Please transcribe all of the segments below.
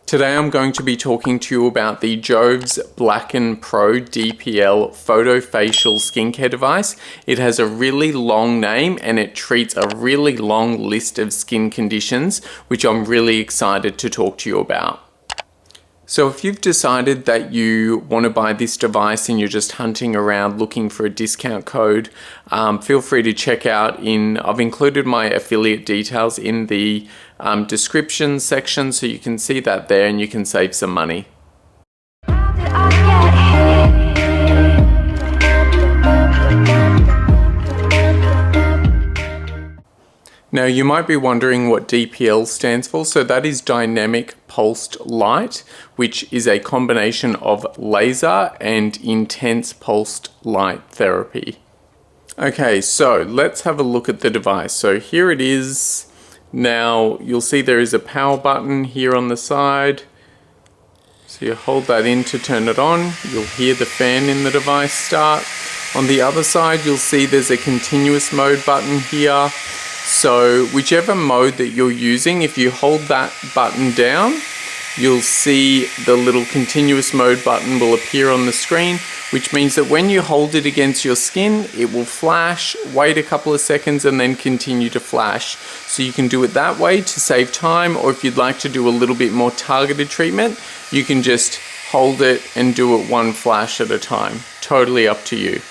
Today I'm going to be talking to you about the JOVS Blacken Pro DPL photofacial skincare device. It has a really long name and it treats a really long list of skin conditions, which I'm really excited to talk to you about. So if you've decided that you want to buy this device and you're just hunting around looking for a discount code, feel free to check out I've included my affiliate details in the description section, so you can see that there and you can save some money. Now you might be wondering what DPL stands for. So that is Dynamic Pulsed Light, which is a combination of laser and intense pulsed light therapy. Okay, so let's have a look at the device. So here it is. Now you'll see there is a power button here on the side. So you hold that in to turn it on. You'll hear the fan in the device start. On the other side, you'll see there's a continuous mode button here. So whichever mode that you're using, if you hold that button down, you'll see the little continuous mode button will appear on the screen, which means that when you hold it against your skin, it will flash, wait a couple of seconds, and then continue to flash. So you can do it that way to save time, or if you'd like to do a little bit more targeted treatment, you can just hold it and do it one flash at a time. Totally up to you.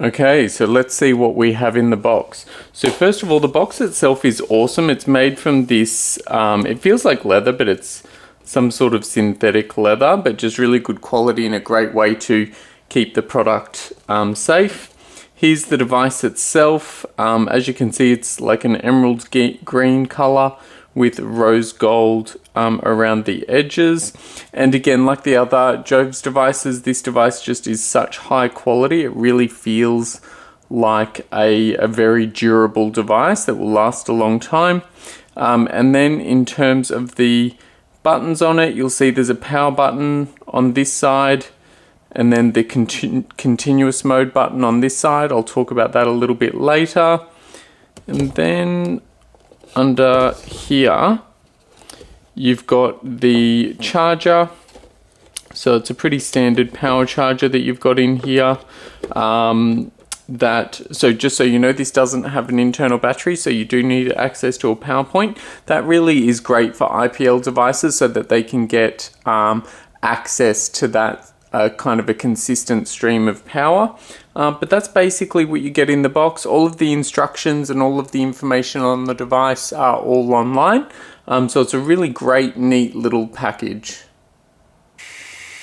Okay, so let's see what we have in the box. So first of all, the box itself is awesome. It's made from this, it feels like leather, but it's some sort of synthetic leather, but just really good quality and a great way to keep the product safe. Here's the device itself. As you can see, it's like an emerald green color with rose gold around the edges. And again, like the other JOVS devices, this device just is such high quality. It really feels like a very durable device that will last a long time. And then in terms of the buttons on it, you'll see there's a power button on this side and then the continuous mode button on this side. I'll talk about that a little bit later. And then under here, you've got the charger. So it's a pretty standard power charger that you've got in here. So just so you know, this doesn't have an internal battery, so you do need access to a power point. That really is great for IPL devices so that they can get access to that kind of a consistent stream of power. But that's basically what you get in the box. All of the instructions and all of the information on the device are all online. So it's a really great, neat little package.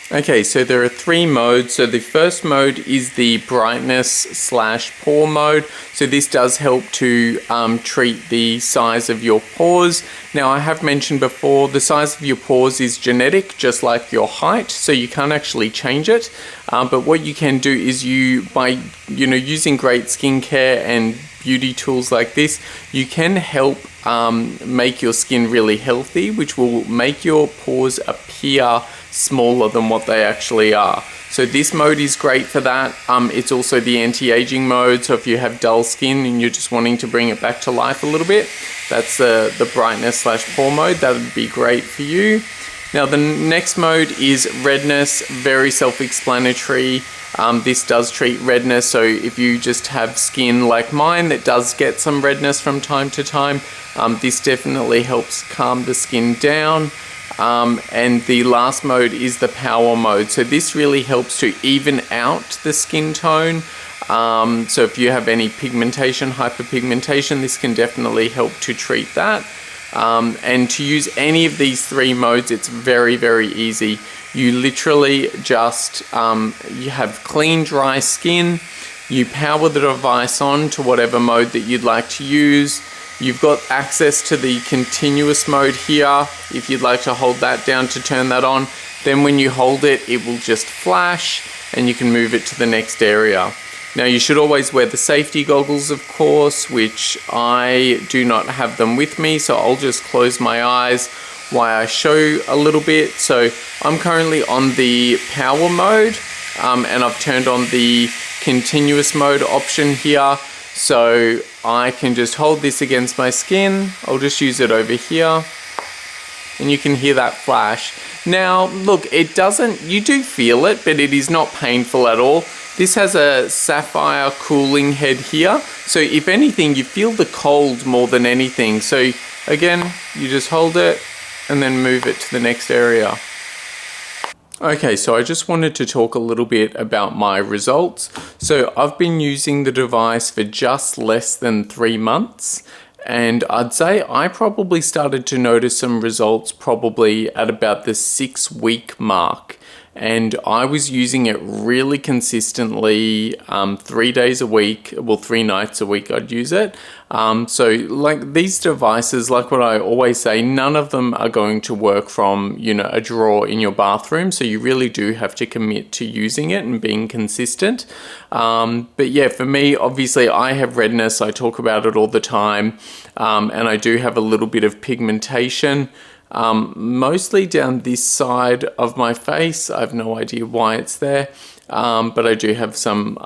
Okay, so there are three modes. So the first mode is the brightness/pore mode. So this does help to treat the size of your pores. Now I have mentioned before, the size of your pores is genetic, just like your height, so you can't actually change it. But what you can do is by using great skincare and beauty tools like this, you can help make your skin really healthy, which will make your pores appear smaller than what they actually are. So this mode is great for that. It's also the anti-aging mode, so if you have dull skin and you're just wanting to bring it back to life a little bit, that's the brightness/pore mode. That would be great for you. Now the next mode is redness, very self-explanatory. This does treat redness, so if you just have skin like mine that does get some redness from time to time, this definitely helps calm the skin down. And the last mode is the power mode. So this really helps to even out the skin tone. So if you have any pigmentation, hyperpigmentation, this can definitely help to treat that. And to use any of these three modes, it's very, very easy. You literally just, you have clean, dry skin. You power the device on to whatever mode that you'd like to use. You've got access to the continuous mode here. If you'd like to hold that down to turn that on, then when you hold it, it will just flash and you can move it to the next area. Now you should always wear the safety goggles, of course, which I do not have them with me, so I'll just close my eyes while I show a little bit. So I'm currently on the power mode and I've turned on the continuous mode option here. So I can just hold this against my skin. I'll just use it over here. and you can hear that flash. Now, look, you do feel it, but it is not painful at all. This has a sapphire cooling head here, so if anything, you feel the cold more than anything. So again, you just hold it and then move it to the next area. Okay, so I just wanted to talk a little bit about my results. So I've been using the device for just less than 3 months, and I'd say I probably started to notice some results probably at about the 6-week mark. And I was using it really consistently, 3 days a week, well, 3 nights a week I'd use it. So like these devices, like what I always say, none of them are going to work from, a drawer in your bathroom. So you really do have to commit to using it and being consistent. But yeah, for me, obviously I have redness. I talk about it all the time. And I do have a little bit of pigmentation. Mostly down this side of my face. I have no idea why it's there, but I do have some,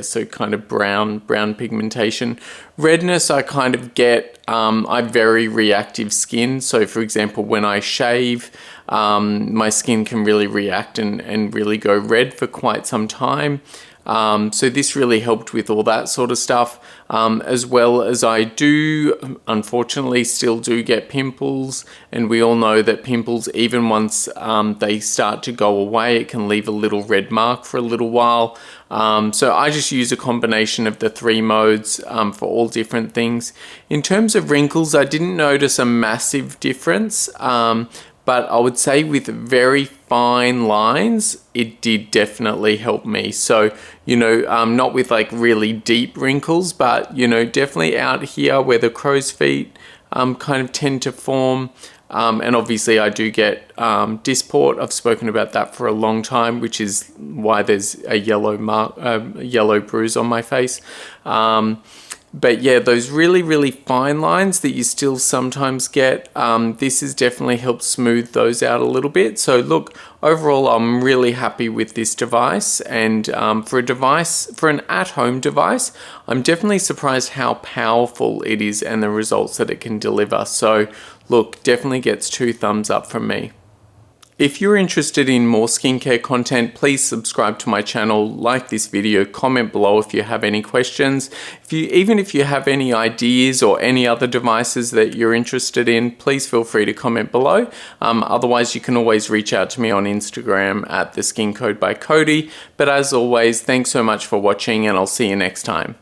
so kind of brown pigmentation. Redness I kind of get, I have very reactive skin, so for example when I shave, my skin can really react and really go red for quite some time. So this really helped with all that sort of stuff, as well as I do, unfortunately, still do get pimples, and we all know that pimples, even once they start to go away, it can leave a little red mark for a little while. So I just use a combination of the 3 modes for all different things. In terms of wrinkles, I didn't notice a massive difference. But I would say with very fine lines, it did definitely help me. So, not with like really deep wrinkles, but, definitely out here where the crow's feet kind of tend to form. And obviously I do get dysport. I've spoken about that for a long time, which is why there's a yellow bruise on my face. But yeah, those really fine lines that you still sometimes get, this has definitely helped smooth those out a little bit. So look, overall, I'm really happy with this device. And for an at-home device, I'm definitely surprised how powerful it is and the results that it can deliver. So look, definitely gets 2 thumbs up from me. If you're interested in more skincare content, please subscribe to my channel, like this video, comment below if you have any questions. Even if you have any ideas or any other devices that you're interested in, please feel free to comment below. Otherwise, you can always reach out to me on Instagram at The Skin Code by Cody. But as always, thanks so much for watching, and I'll see you next time.